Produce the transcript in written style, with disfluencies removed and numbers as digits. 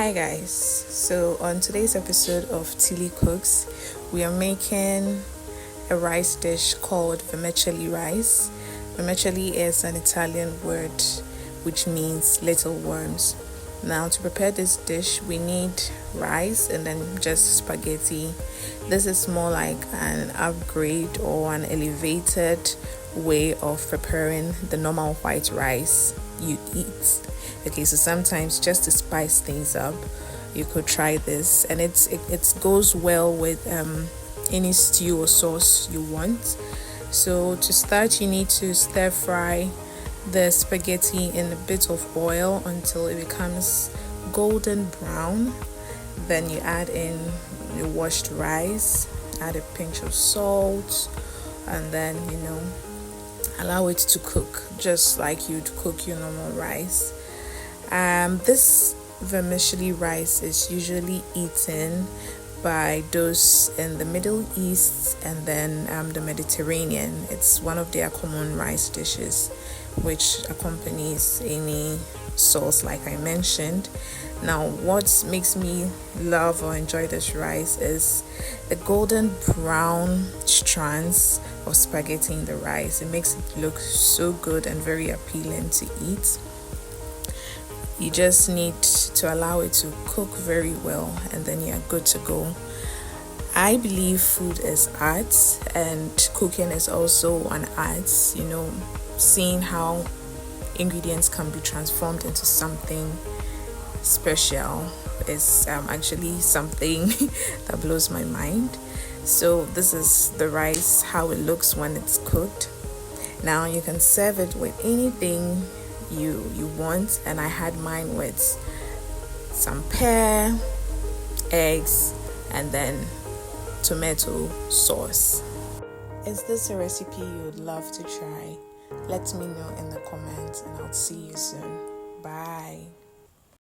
Hi guys, so on today's episode of Tilly Cooks, we are making a rice dish called vermicelli rice. Vermicelli is an Italian word which means little worms. Now to prepare this dish we need rice and then just spaghetti. This is more like an upgrade or an elevated way of preparing the normal white rice you eat. Okay, so sometimes just to spice things up, you could try this, and it goes well with any stew or sauce you want. So to start, you need to stir fry the spaghetti in a bit of oil until it becomes golden brown. Then you add in the washed rice, add a pinch of salt, and then allow it to cook just like you'd cook your normal rice. This vermicelli rice is usually eaten by those in the Middle East and then the Mediterranean. It's one of their common rice dishes, which accompanies any sauce like I mentioned. Now, what makes me love or enjoy this rice is the golden brown strands of spaghetti in the rice. It makes it look so good and very appealing to eat. You just need to allow it to cook very well, and then you're good to go. I believe food is art, and cooking is also an art. Seeing how ingredients can be transformed into something special is actually something that blows my mind. So this is the rice, how it looks when it's cooked. Now you can serve it with anything you want, and I had mine with some pear, eggs, and then tomato sauce. Is this a recipe you would love to try? Let me know in the comments, and I'll see you soon. Bye.